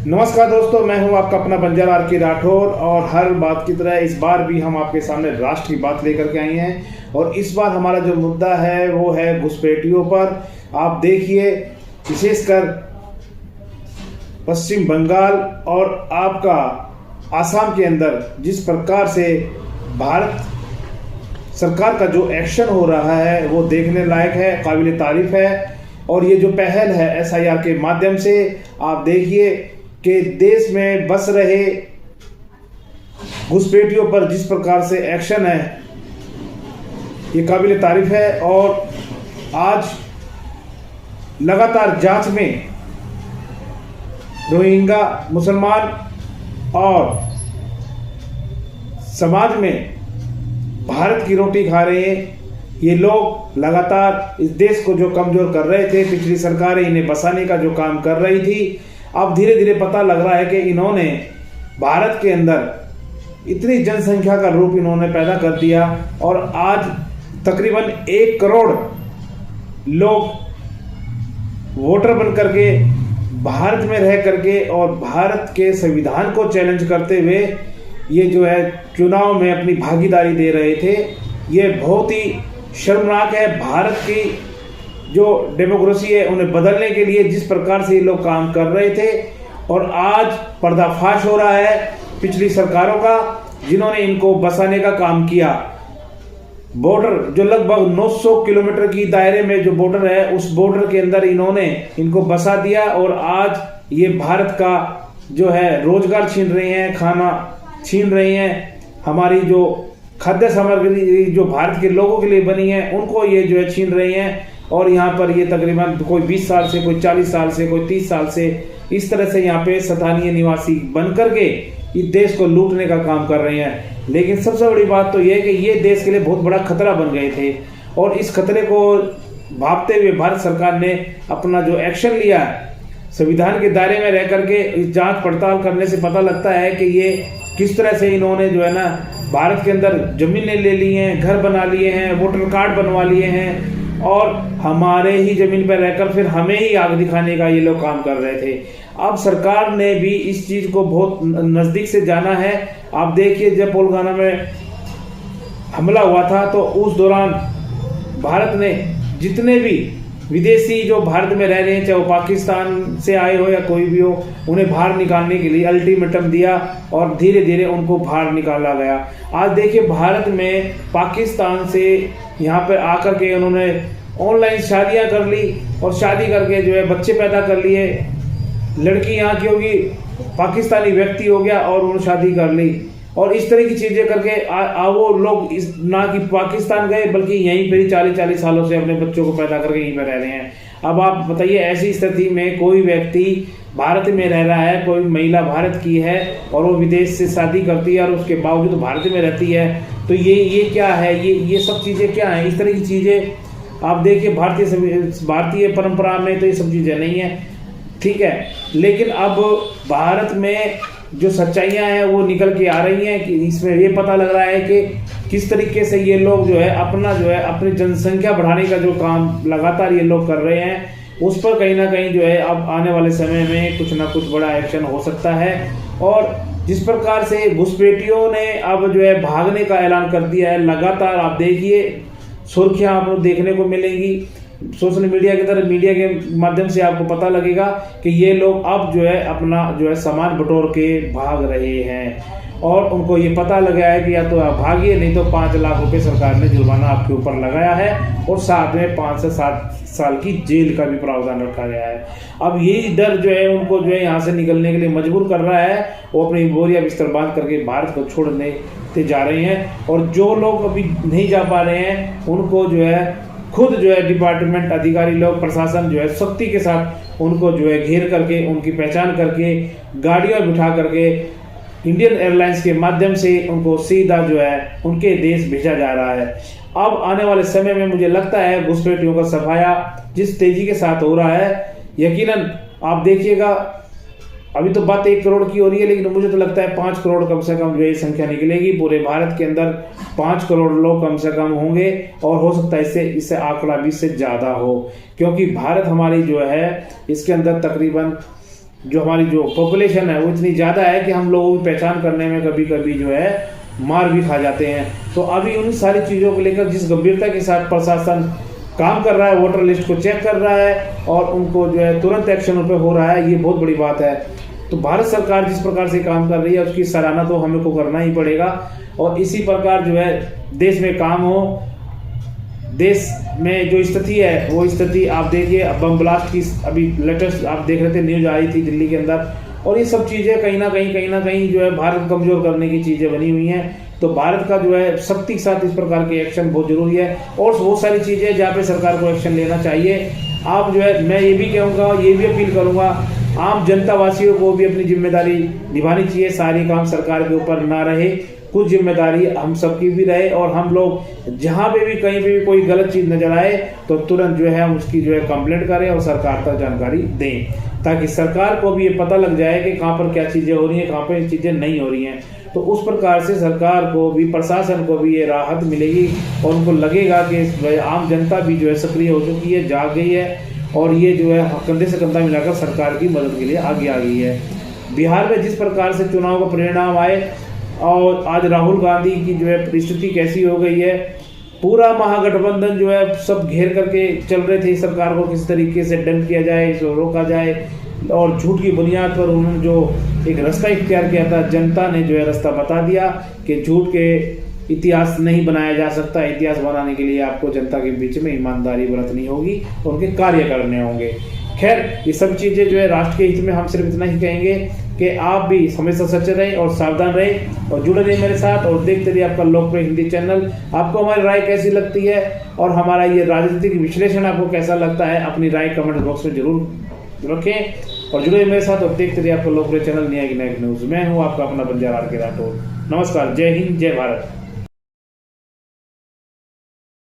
नमस्कार दोस्तों, मैं हूं आपका अपना बंजारा आर के राठौर और हर बात की तरह इस बार भी हम आपके सामने राष्ट्र की बात लेकर के आए हैं। और इस बार हमारा जो मुद्दा है वो है घुसपैठियों पर। आप देखिए, विशेषकर पश्चिम बंगाल और आपका आसाम के अंदर जिस प्रकार से भारत सरकार का जो एक्शन हो रहा है वो देखने लायक है, काबिल तारीफ है। और ये जो पहल है SIR के माध्यम से, आप देखिए कि देश में बस रहे घुसपैठियों पर जिस प्रकार से एक्शन है ये काबिल तारीफ है। और आज लगातार जांच में रोहिंग्या मुसलमान और समाज में भारत की रोटी खा रहे हैं ये लोग, लगातार इस देश को जो कमजोर कर रहे थे, पिछली सरकारें इन्हें बसाने का जो काम कर रही थी, अब धीरे धीरे पता लग रहा है कि इन्होंने भारत के अंदर इतनी जनसंख्या का रूप इन्होंने पैदा कर दिया। और आज तकरीबन 1 करोड़ लोग वोटर बन करके भारत में रह करके और भारत के संविधान को चैलेंज करते हुए ये जो है चुनाव में अपनी भागीदारी दे रहे थे। ये बहुत ही शर्मनाक है। भारत की जो डेमोक्रेसी है उन्हें बदलने के लिए जिस प्रकार से ये लोग काम कर रहे थे, और आज पर्दाफाश हो रहा है पिछली सरकारों का, जिन्होंने इनको बसाने का काम किया। बॉर्डर जो लगभग 900 किलोमीटर की दायरे में जो बॉर्डर है, उस बॉर्डर के अंदर इन्होंने इनको बसा दिया। और आज ये भारत का जो है रोजगार छीन रहे हैं, खाना छीन रहे हैं, हमारी जो खाद्य सामग्री जो भारत के लोगों के लिए बनी है उनको ये जो है छीन रहे हैं। और यहाँ पर ये तकरीबन कोई 20 साल से, कोई 40 साल से, कोई 30 साल से इस तरह से यहाँ पे स्थानीय निवासी बन करके इस देश को लूटने का काम कर रहे हैं। लेकिन सबसे बड़ी बात तो ये है कि ये देश के लिए बहुत बड़ा खतरा बन गए थे। और इस खतरे को भांपते हुए भारत सरकार ने अपना जो एक्शन लिया है, संविधान के दायरे में रह करके इस जांच पड़ताल करने से पता लगता है कि ये किस तरह से इन्होंने जो है ना भारत के अंदर जमीनें ले ली हैं, घर बना लिए हैं, वोटर कार्ड बनवा लिए हैं, और हमारे ही जमीन पर रहकर फिर हमें ही आग दिखाने का ये लोग काम कर रहे थे। अब सरकार ने भी इस चीज को बहुत नजदीक से जाना है। आप देखिए, जब पुलवामा में हमला हुआ था तो उस दौरान भारत ने जितने भी विदेशी जो भारत में रह रहे हैं, चाहे वो पाकिस्तान से आए हो या कोई भी हो, उन्हें बाहर निकालने के लिए अल्टीमेटम दिया और धीरे धीरे उनको बाहर निकाला गया। आज देखिए, भारत में पाकिस्तान से यहाँ पर आकर के उन्होंने ऑनलाइन शादियां कर ली और शादी करके जो है बच्चे पैदा कर लिए। लड़की यहाँ की होगी, पाकिस्तानी व्यक्ति हो गया और उन्होंने शादी कर ली। और इस तरह की चीजें करके वो लोग ना कि पाकिस्तान गए बल्कि यहीं पर ही 40-40 सालों से अपने बच्चों को पैदा करके यहीं पर रह रहे हैं। अब आप बताइए, ऐसी स्थिति में कोई व्यक्ति भारत में रह रहा है, कोई महिला भारत की है और वो विदेश से शादी करती है और उसके बावजूद भारत में रहती है, तो ये क्या है? ये सब चीजें क्या है? इस तरह की चीजें आप देखिए, भारतीय परंपरा में तो ये सब चीजें नहीं है, ठीक है। लेकिन अब भारत में जो सच्चाइयां हैं वो निकल के आ रही हैं कि इसमें ये पता लग रहा है कि किस तरीके से ये लोग जो है अपनी जनसंख्या बढ़ाने का जो काम लगातार ये लोग कर रहे हैं, उस पर कहीं ना कहीं जो है अब आने वाले समय में कुछ ना कुछ बड़ा एक्शन हो सकता है। और जिस प्रकार से घुसपैठियों ने अब जो है भागने का ऐलान कर दिया है, लगातार आप देखिए सुर्खियां आपको देखने को मिलेंगी सोशल मीडिया की तरह, मीडिया के माध्यम से आपको पता लगेगा कि ये लोग अब जो है अपना जो है सामान बटोर के भाग रहे हैं। और उनको ये पता लगा है कि या तो आप भागिए, नहीं तो 5 लाख रुपए सरकार ने जुर्माना आपके ऊपर लगाया है और साथ में 5 से 7 साल की जेल का भी प्रावधान रखा गया है। अब यही डर जो है उनको जो है यहाँ से निकलने के लिए मजबूर कर रहा है। वो अपनी बोरिया बिस्तर बांध करके भारत को छोड़ने जा रहे हैं। और जो लोग अभी नहीं जा पा रहे हैं उनको जो है खुद जो है डिपार्टमेंट अधिकारी लोग, प्रशासन जो है सख्ती के साथ उनको जो है घेर करके, उनकी पहचान करके, गाड़ियों में बिठा करके इंडियन एयरलाइंस के माध्यम से उनको सीधा जो है उनके देश भेजा जा रहा है। अब आने वाले समय में मुझे लगता है घुसपैठियों का सफाया जिस तेजी के साथ हो रहा है, यकीनन आप देखिएगा अभी तो बात 1 करोड़ की हो रही है, लेकिन मुझे तो लगता है 5 करोड़ कम से कम जो है संख्या निकलेगी। पूरे भारत के अंदर 5 करोड़ लोग कम से कम होंगे और हो सकता है इससे आंकड़ा 20 से ज़्यादा हो, क्योंकि भारत हमारी जो है इसके अंदर तकरीबन जो हमारी जो पॉपुलेशन है वो इतनी ज़्यादा है कि हम लोगों की पहचान करने में कभी कभी जो है मार भी खा जाते हैं। तो अभी उन सारी चीज़ों को लेकर जिस गंभीरता के साथ प्रशासन काम कर रहा है, वोटर लिस्ट को चेक कर रहा है और उनको जो है तुरंत एक्शन उन पर हो रहा है, ये बहुत बड़ी बात है। तो भारत सरकार जिस प्रकार से काम कर रही है उसकी सराहना तो हमें को करना ही पड़ेगा और इसी प्रकार जो है देश में काम हो। देश में जो स्थिति है वो स्थिति आप देखिए, बम ब्लास्ट की अभी लेटेस्ट आप देख रहे थे, न्यूज आई थी दिल्ली के अंदर, और ये सब चीज़ें कहीं ना कहीं जो है भारत कमज़ोर करने की चीज़ें बनी हुई हैं। तो भारत का जो है सख्ती के साथ इस प्रकार के एक्शन बहुत जरूरी है और बहुत सारी चीज़ें जहाँ पे सरकार को एक्शन लेना चाहिए। आप जो है मैं ये भी कहूँगा, ये भी अपील करूँगा, आम जनता वासियों को भी अपनी जिम्मेदारी निभानी चाहिए। सारी काम सरकार के ऊपर ना रहे, कुछ जिम्मेदारी हम सबकी भी रहे और हम लोग जहाँ पे भी कहीं पे भी कोई गलत चीज़ नजर आए तो तुरंत जो है हम उसकी जो है कंप्लेंट करें और सरकार तक जानकारी दें, ताकि सरकार को भी ये पता लग जाए कि कहाँ पर क्या चीज़ें हो रही हैं, कहाँ पर चीज़ें नहीं हो रही हैं। तो उस प्रकार से सरकार को भी, प्रशासन को भी ये राहत मिलेगी और उनको लगेगा कि आम जनता भी जो है सक्रिय हो चुकी है, जाग गई है और ये जो है कंधे से कंधा मिलाकर सरकार की मदद के लिए आगे आ गई है। बिहार में जिस प्रकार से चुनाव का परिणाम आए और आज राहुल गांधी की जो है स्थिति कैसी हो गई है, पूरा महागठबंधन जो है सब घेर करके चल रहे थे सरकार को किस तरीके से डंप किया जाए, इसको रोका जाए, और झूठ की बुनियाद पर उन्होंने जो एक रास्ता इख्तियार किया था, जनता ने जो है रास्ता बता दिया कि झूठ के इतिहास नहीं बनाया जा सकता। इतिहास बनाने के लिए आपको जनता के बीच में ईमानदारी बरतनी होगी, उनके कार्य करने होंगे। खैर, ये सब चीज़ें जो है राष्ट्र के हित में, हम सिर्फ इतना ही कहेंगे कि आप भी हमेशा सचेत रहें और सावधान रहें और जुड़े रहें मेरे साथ और देखते रहिए आपका लोकप्रिय हिंदी चैनल। आपको हमारी राय कैसी लगती है और हमारा ये राजनीतिक विश्लेषण आपको कैसा लगता है, अपनी राय कमेंट बॉक्स में जरूर रखें और जुड़े मेरे साथ और देखते रहिए आपका लोकप्रिय चैनल न्याय न्यूज़। मैं हूँ आपका अपना बंजारा के राठौर। नमस्कार, जय हिंद, जय भारत।